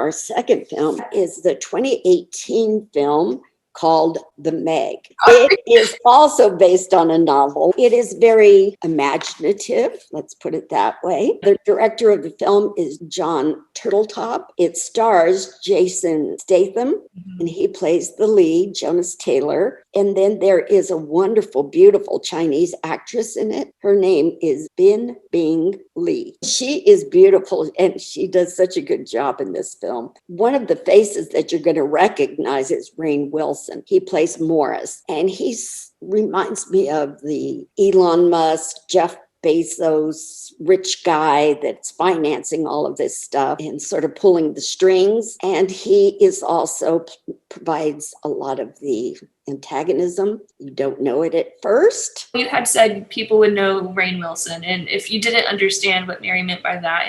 Our second film is the 2018 film called The Meg. It is also based on a novel. It is very imaginative, let's put it that way. The director of the film is John Turtletop. It stars Jason Statham, and he plays the lead, Jonas Taylor. And then there is a wonderful, beautiful Chinese actress in it. Her name is Bin Bing Li. She is beautiful, and she does such a good job in this film. One of the faces that you're going to recognize is Rainn Wilson. He plays Morris, and he reminds me of the Elon Musk, Jeff Bezos, rich guy that's financing all of this stuff and sort of pulling the strings. And he is also provides a lot of the antagonism. You don't know it at first. You had said people would know Rainn Wilson, and if you didn't understand what Mary meant by that,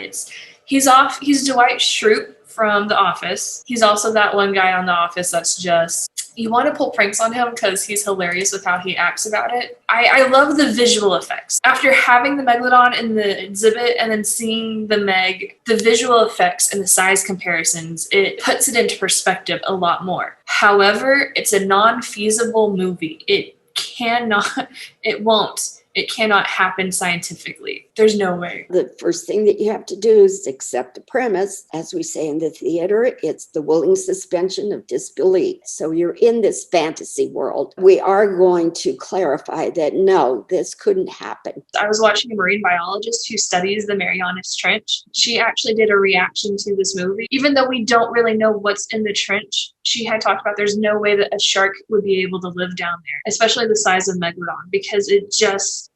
he's Dwight Schrute from The Office. He's also that one guy on The Office that's just, you want to pull pranks on him because he's hilarious with how he acts about it. I love the visual effects. After having the Megalodon in the exhibit and then seeing the Meg, the visual effects and the size comparisons, it puts it into perspective a lot more. However, it's a non-feasible movie. It cannot happen scientifically. There's no way. The first thing that you have to do is accept the premise. As we say in the theater, it's the willing suspension of disbelief. So you're in this fantasy world. We are going to clarify that, no, this couldn't happen. I was watching a marine biologist who studies the Marianas Trench. She actually did a reaction to this movie. Even though we don't really know what's in the trench, she had talked about there's no way that a shark would be able to live down there, especially the size of Megalodon, because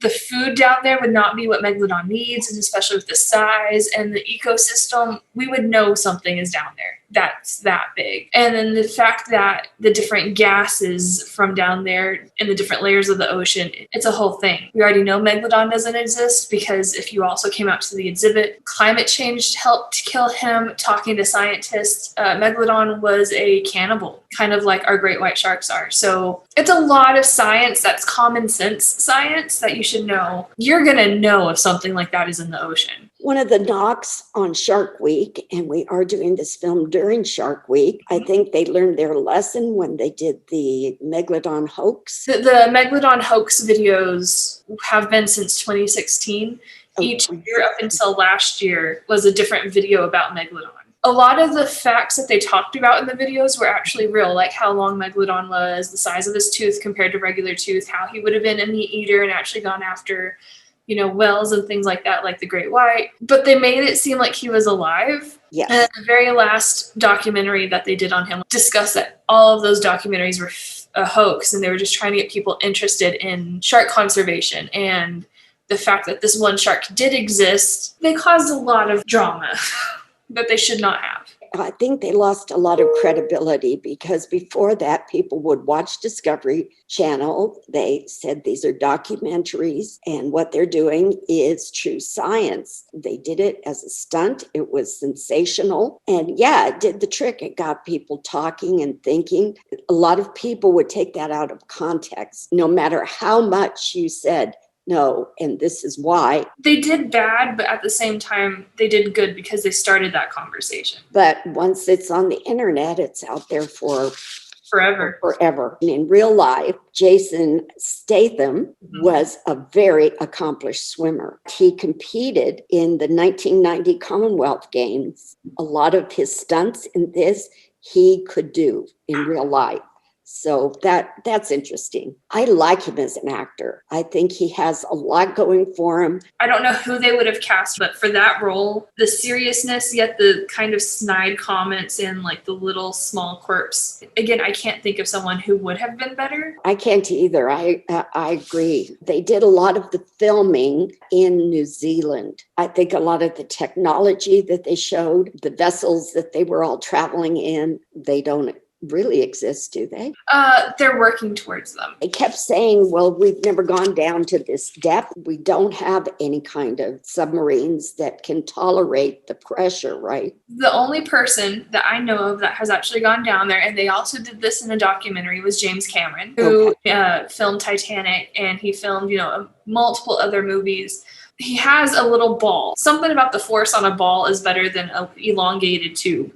the food down there would not be what Megalodon needs, and especially with the size and the ecosystem, we would know something is down there that's that big. And then the fact that the different gases from down there in the different layers of the ocean, it's a whole thing. We already know Megalodon doesn't exist because if you also came out to the exhibit, climate change helped kill him. Talking to scientists, Megalodon was a cannibal, kind of like our great white sharks are. So it's a lot of science that's common sense science that you should know. You're going to know if something like that is in the ocean. One of the knocks on Shark Week, and we are doing this film during Shark Week, I think they learned their lesson when they did the Megalodon hoax. The Megalodon hoax videos have been since 2016. Each year up until last year was a different video about Megalodon. A lot of the facts that they talked about in the videos were actually real, like how long Megalodon was, the size of his tooth compared to regular tooth, how he would have been a meat eater and actually gone after whales and things like that, like the great white. But they made it seem like he was alive. Yes. And the very last documentary that they did on him discussed that all of those documentaries were a hoax, and they were just trying to get people interested in shark conservation. And the fact that this one shark did exist, they caused a lot of drama that they should not have. I think they lost a lot of credibility because before that, people would watch Discovery Channel. They said these are documentaries and what they're doing is true science. They did it as a stunt. It was sensational. And yeah, it did the trick. It got people talking and thinking. A lot of people would take that out of context, no matter how much you said, no, and this is why. They did bad, but at the same time, they did good because they started that conversation. But once it's on the internet, it's out there for forever. And in real life, Jason Statham was a very accomplished swimmer. He competed in the 1990 Commonwealth Games. A lot of his stunts in this, he could do in real life. So that's interesting. I like him as an actor. I think he has a lot going for him. I don't know who they would have cast, but for that role, the seriousness, yet the kind of snide comments and like the little small quirks. Again, I can't think of someone who would have been better. I can't either. I agree. They did a lot of the filming in New Zealand. I think a lot of the technology that they showed, the vessels that they were all traveling in, they don't really exist, do they? They're working towards them. They kept saying, well, we've never gone down to this depth. We don't have any kind of submarines that can tolerate the pressure, right? The only person that I know of that has actually gone down there, and they also did this in a documentary, was James Cameron, who filmed Titanic, and he filmed, multiple other movies. He has a little ball. Something about the force on a ball is better than an elongated tube.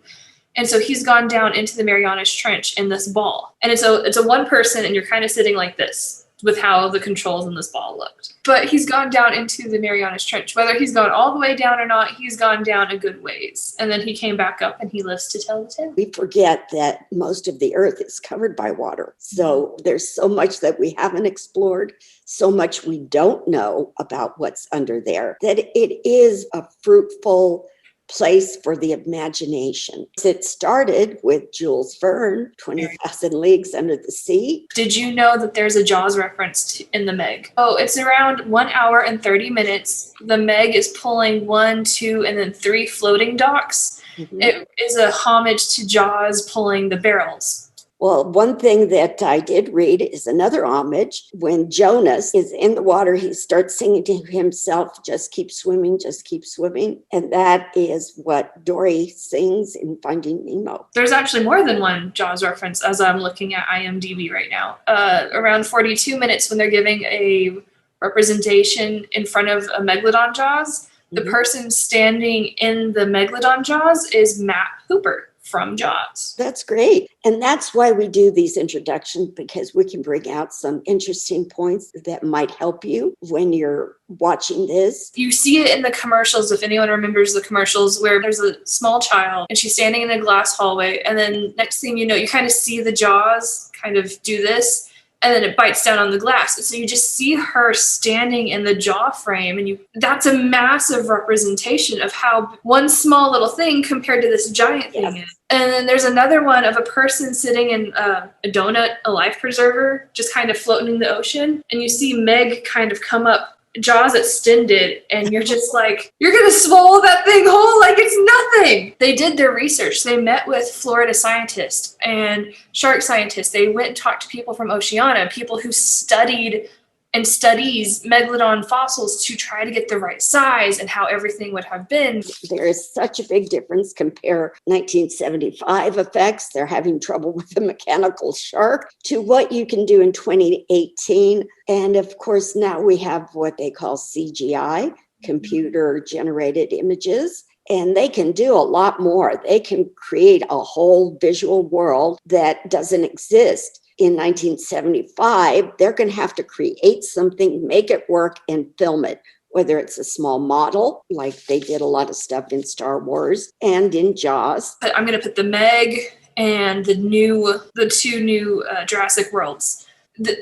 And so he's gone down into the Marianas Trench in this ball. And it's a one person, and you're kind of sitting like this with how the controls in this ball looked. But he's gone down into the Marianas Trench. Whether he's gone all the way down or not, he's gone down a good ways. And then he came back up, and he lives to tell the tale. We forget that most of the earth is covered by water. So there's so much that we haven't explored, so much we don't know about what's under there, that it is a fruitful place for the imagination. It started with Jules Verne, 20,000 Leagues Under the Sea. Did you know that there's a Jaws reference in the Meg? Oh, it's around 1 hour and 30 minutes. The Meg is pulling 1, 2, and then 3 floating docks. Mm-hmm. It is a homage to Jaws pulling the barrels. Well, one thing that I did read is another homage. When Jonas is in the water, he starts singing to himself, just keep swimming, just keep swimming. And that is what Dory sings in Finding Nemo. There's actually more than one Jaws reference as I'm looking at IMDb right now. Around 42 minutes when they're giving a representation in front of a Megalodon Jaws, the person standing in the Megalodon Jaws is Matt Hooper from Jaws. That's great. And that's why we do these introductions, because we can bring out some interesting points that might help you when you're watching this. You see it in the commercials, if anyone remembers the commercials, where there's a small child and she's standing in a glass hallway, and then next thing you know, you kind of see the Jaws kind of do this, and then it bites down on the glass. And so you just see her standing in the jaw frame, and that's a massive representation of how one small little thing compared to this giant thing is. And then there's another one of a person sitting in a donut, a life preserver, just kind of floating in the ocean. And you see Meg kind of come up, jaws extended, and you're just like, you're going to swallow that thing whole like it's nothing. They did their research. They met with Florida scientists and shark scientists. They went and talked to people from Oceania, people who studied and studies megalodon fossils to try to get the right size and how everything would have been. There is such a big difference. Compare 1975 effects, they're having trouble with the mechanical shark, to what you can do in 2018. And of course, now we have what they call CGI, computer generated images. And they can do a lot more. They can create a whole visual world that doesn't exist. In 1975, they're going to have to create something, make it work, and film it, whether it's a small model, like they did a lot of stuff in Star Wars and in Jaws. I'm going to put the Meg and the two new Jurassic Worlds.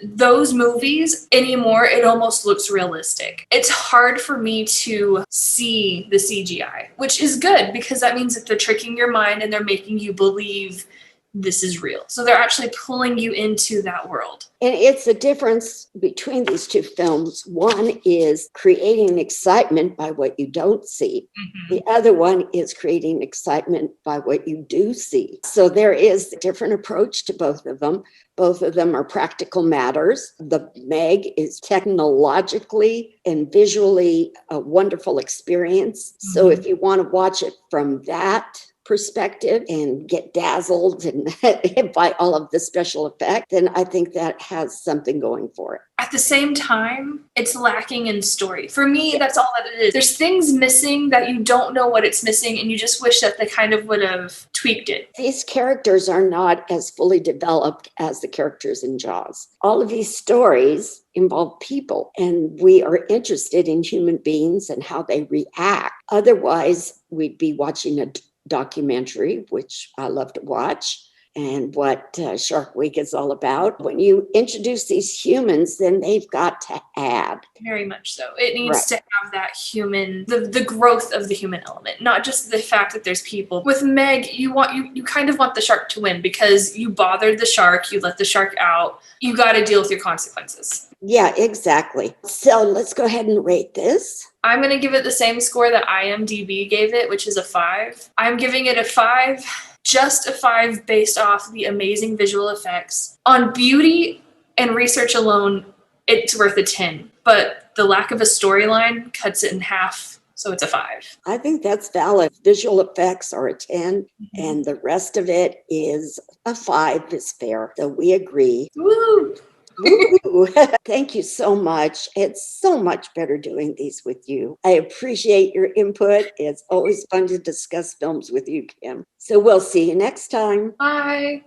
Those movies anymore, it almost looks realistic. It's hard for me to see the CGI, which is good because that means that they're tricking your mind and they're making you believe this is real. So they're actually pulling you into that world. And it's a difference between these two films. One is creating excitement by what you don't see. Mm-hmm. The other one is creating excitement by what you do see. So there is a different approach to both of them. Both of them are practical matters. The Meg is technologically and visually a wonderful experience. Mm-hmm. So if you want to watch it from that perspective and get dazzled and by all of the special effects, then I think that has something going for it. At the same time, it's lacking in story. For me, that's all that it is. There's things missing that you don't know what it's missing, and you just wish that they kind of would have tweaked it. These characters are not as fully developed as the characters in Jaws. All of these stories involve people, and we are interested in human beings and how they react. Otherwise, we'd be watching a documentary, which I love to watch, and what Shark Week is all about. When you introduce these humans, then they've got to add. Very much so. It needs to have that human, the growth of the human element, not just the fact that there's people. With Meg, you kind of want the shark to win because you bothered the shark, you let the shark out, you got to deal with your consequences. Yeah, exactly. So let's go ahead and rate this. I'm going to give it the same score that IMDb gave it, which is a 5. I'm giving it a 5, just a 5 based off the amazing visual effects. On beauty and research alone, it's worth a 10, but the lack of a storyline cuts it in half, so it's a 5. I think that's valid. Visual effects are a 10, and the rest of it is a 5 is fair. So we agree. Woo! Woo-hoo. Thank you so much. It's so much better doing these with you. I appreciate your input. It's always fun to discuss films with you, Kim. So we'll see you next time. Bye.